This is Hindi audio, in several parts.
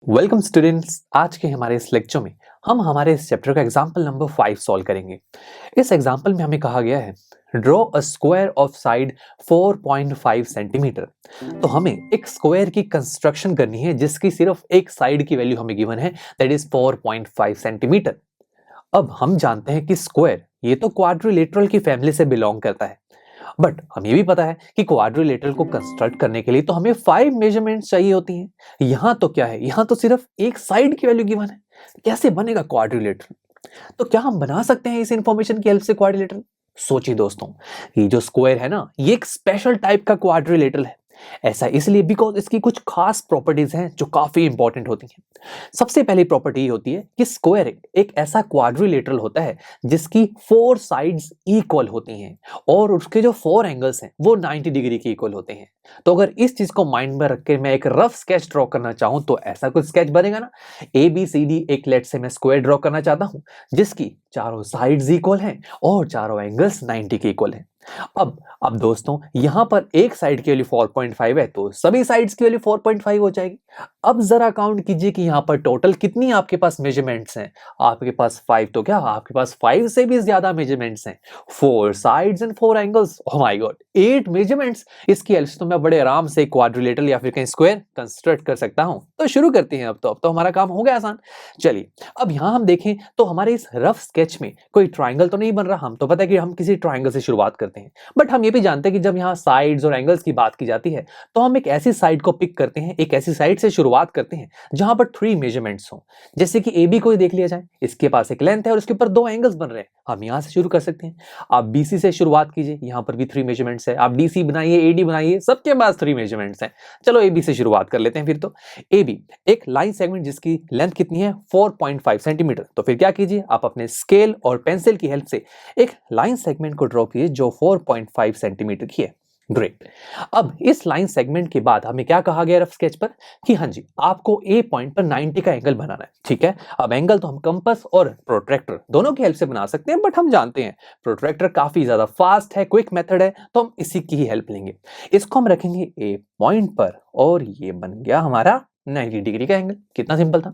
Welcome students. आज के हमारे इस लेक्चर में हम हमारे इस चैप्टर का एग्जांपल नंबर 5 सॉल्व करेंगे। इस एग्जांपल में हमें कहा गया है draw a square of side 4.5 centimetre. तो हमें एक स्क्वायर की कंस्ट्रक्शन करनी है जिसकी सिर्फ एक साइड की वैल्यू हमें गिवन है, दैट इज 4.5 सेंटीमीटर। अब हम जानते हैं कि स्क्वायर ये तो क्वाड्रिलेटरल की फैमिली से बिलोंग करता है, बट हमें भी पता है कि क्वाड्रिलेटरल को कंस्ट्रक्ट करने के लिए तो हमें 5 मेजरमेंट्स चाहिए होती हैं। यहां तो क्या है, यहां तो सिर्फ एक साइड की वैल्यू गिवन है। कैसे बनेगा क्वाड्रिलेटरल? तो क्या हम बना सकते हैं इस इंफॉर्मेशन की हेल्प से क्वाड्रिलेटरल? सोचिए दोस्तों, ये जो स्क्वायर है ना, ये एक स्पेशल टाइप का क्वाड्रिलेटरल है। ऐसा इसलिए बिकॉज इसकी कुछ खास प्रॉपर्टीज हैं जो काफी इंपॉर्टेंट होती हैं। सबसे पहली प्रॉपर्टी होती है कि स्क्वायर एक ऐसा क्वाड्रिलेटरल होता है जिसकी 4 साइड्स इक्वल होती हैं और उसके जो 4 एंगल्स हैं वो 90 डिग्री के इक्वल होते हैं। तो अगर इस चीज को माइंड में रख के मैं एक रफ स्केच ड्रॉ करना चाहूं तो ऐसा कुछ स्केच बनेगा ना। ABCD एक लेट से मैं स्क्वायर ड्रॉ करना चाहता हूं जिसकी चारों साइड्स इक्वल हैं और चारों एंगल्स 90 के इक्वल हैं। अब दोस्तों, यहां पर एक साइड की वैल्यू 4.5 है तो सभी साइड्स की वैल्यू 4.5 हो जाएगी। अब जरा काउंट कीजिए कि यहां पर टोटल कितनी आपके पास मेजरमेंट्स हैं। आपके पास 5 तो क्या, आपके पास 5 से भी ज्यादा मेजरमेंट्स हैं। 4 sides and 4 angles, oh my God, 8 measurements. इसकी हेल्प से तो मैं बड़े आराम से क्वाड्रिलेटरल या फिर कहीं स्क्वायर कंस्ट्रक्ट कर सकता हूं। तो शुरू करते हैं। अब तो हमारा काम हो गया आसान। चलिए, अब यहां हम देखें तो हमारे इस रफ स्केच में कोई ट्राइंगल तो नहीं बन रहा। हम तो पता है कि हम किसी ट्राइंगल से शुरुआत करते हैं, बट हम ये भी जानते हैं कि जब यहाँ साइड्स और एंगल्स की बात की जाती है तो हम एक ऐसी साइड को पिक करते हैं, एक ऐसी साइड से शुरुआत करते हैं जहां पर 3 मेजरमेंट्स हो। जैसे कि AB को ही देख लिया जाए, इसके पास एक लेंथ है और इसके ऊपर 2 एंगल्स बन रहे हैं। हम यहां से शुरू कर सकते हैं। आप BC से शुरुआत कीजिए, यहां पर भी 3 मेजरमेंट्स है। आप DC बनाइए, AD बनाइए, सबके पास 3 मेजरमेंट्स हैं। चलो AB से शुरुआत कर लेते हैं। फिर तो AB एक लाइन सेगमेंट जिसकी लेंथ कितनी है, 4.5 सेंटीमीटर। तो फिर क्या कीजिए, आप अपने स्केल और पेंसिल की हेल्प से एक लाइन सेगमेंट को ड्रॉ कीजिए जो 4.5 सेंटीमीटर की है। ग्रेट। अब इस लाइन सेगमेंट के बाद हमें क्या कहा गया रफ स्केच पर कि हाँ जी, आपको A पॉइंट पर 90 का एंगल बनाना है। ठीक है, अब एंगल तो हम कंपास और प्रोट्रैक्टर दोनों की हेल्प से बना सकते हैं, बट हम जानते हैं प्रोट्रैक्टर काफी ज्यादा फास्ट है, क्विक मेथड है, तो हम इसी की ही हेल्प लेंगे। इसको हम रखेंगे A पॉइंट पर और ये बन गया हमारा 90 डिग्री का एंगल। कितना सिंपल था।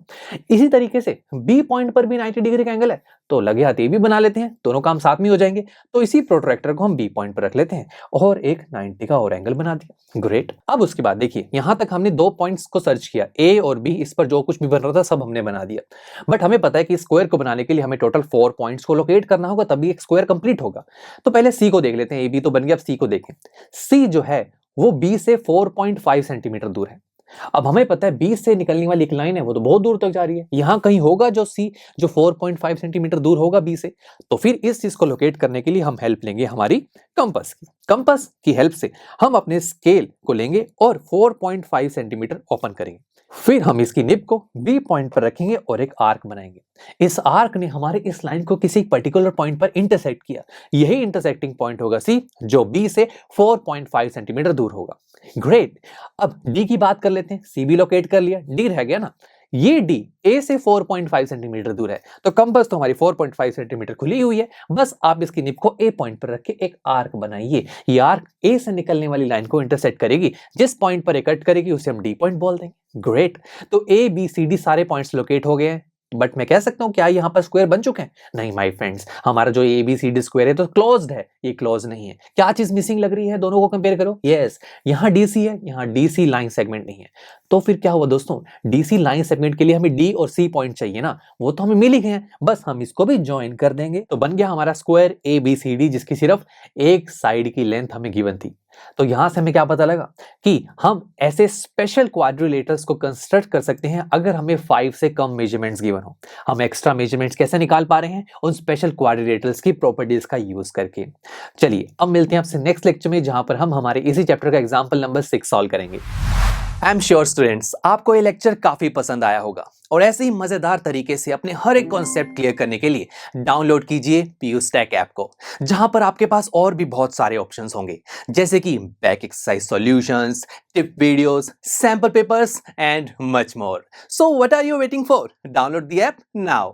इसी तरीके से B पॉइंट पर भी 90 डिग्री का एंगल है, तो लगे हाथ ये भी बना लेते हैं, दोनों काम साथ में हो जाएंगे। तो इसी प्रोट्रैक्टर को हम B पॉइंट पर रख लेते हैं और एक 90 का और एंगल बना दिया। ग्रेट। अब उसके बाद देखिए, यहां तक हमने 2 पॉइंट्स को सर्च किया, A और B। इस पर जो कुछ भी बन रहा था सब हमने बना दिया, बट हमें पता है कि स्क्वायर को बनाने के लिए हमें टोटल 4 पॉइंट्स को लोकेट करना होगा, तभी एक स्क्वायर कंप्लीट होगा। तो पहले C को देख लेते हैं। AB तो बन गया, अब C को देखें। C जो है वो B से 4.5 सेंटीमीटर दूर है। अब हमें पता है 20 से निकलने वाली एक लाइन है वो तो बहुत दूर तक जा रही है। यहां कहीं होगा जो C जो 4.5 सेंटीमीटर दूर होगा B से। तो फिर इस चीज को लोकेट करने के लिए हम हेल्प लेंगे हमारी कंपास की। कंपास की हेल्प से हम अपने स्केल को लेंगे और 4.5 सेंटीमीटर ओपन करेंगे। फिर हम इसकी निब को B पॉइंट पर रखेंगे और एक आर्क बनाएंगे। इस आर्क ने हमारे इस लाइन को किसी पर्टिकुलर पॉइंट पर इंटरसेक्ट किया। यही इंटरसेक्टिंग पॉइंट होगा C जो B से 4.5 सेंटीमीटर दूर होगा। ग्रेट। अब D की बात कर लेते हैं। C भी लोकेट कर लिया, D रह गया ना। ये D A से 4.5 सेंटीमीटर दूर है, तो कंपास तो हमारी 4.5 सेंटीमीटर खुली हुई है। बस आप इसकी निब को A पॉइंट पर रख के एक आर्क बनाइए। ये आर्क A से निकलने वाली लाइन को इंटरसेक्ट करेगी। जिस पॉइंट पर ये कट करेगी उसे हम D पॉइंट बोल देंगे। ग्रेट। तो ABCD सारे पॉइंट्स लोकेट हो गए हैं, बट मैं कह सकता हूं क्या यहां पर स्क्वायर बन चुके हैं? नहीं माय फ्रेंड्स, हमारा जो ABCD स्क्वायर है तो क्लोज्ड है, ये क्लोज नहीं है। क्या चीज मिसिंग लग रही है? दोनों को कंपेयर करो। यस, यहां DC है, यहां DC लाइन सेगमेंट नहीं है। तो फिर क्या हुआ दोस्तों, DC लाइन सेगमेंट के लिए हमें D और C पॉइंट चाहिए ना, वो तो हमें मिल ही गए हैं। बस हम इसको भी ज्वाइन कर देंगे तो बन गया हमारा स्क्वायर ABCD जिसकी सिर्फ एक साइड की लेंथ हमें गिवन थी। तो यहां से हमें क्या पता लगा कि हम ऐसे स्पेशल क्वाड्रिलेटरल्स को कंस्ट्रक्ट कर सकते हैं अगर हमें 5 से कम मेजरमेंट्स गिवन हो। हम एक्स्ट्रा मेजरमेंट्स कैसे निकाल पा रहे हैं? उन स्पेशल क्वाड्रिलेटरल्स की प्रॉपर्टीज का यूज करके। चलिए, अब मिलते हैं आपसे नेक्स्ट लेक्चर में जहां पर हम हमारे इसी चैप्टर का एग्जांपल नंबर 6 सॉल्व करेंगे। आई एम श्योर स्टूडेंट्स, आपको ये लेक्चर काफी पसंद आया होगा और ऐसे ही मजेदार तरीके से अपने हर एक कॉन्सेप्ट क्लियर करने के लिए डाउनलोड कीजिए PU Stack ऐप को, जहां पर आपके पास और भी बहुत सारे ऑप्शंस होंगे, जैसे कि back exercise solutions, tip videos, sample papers and much more. So what are you waiting for? Download the app now.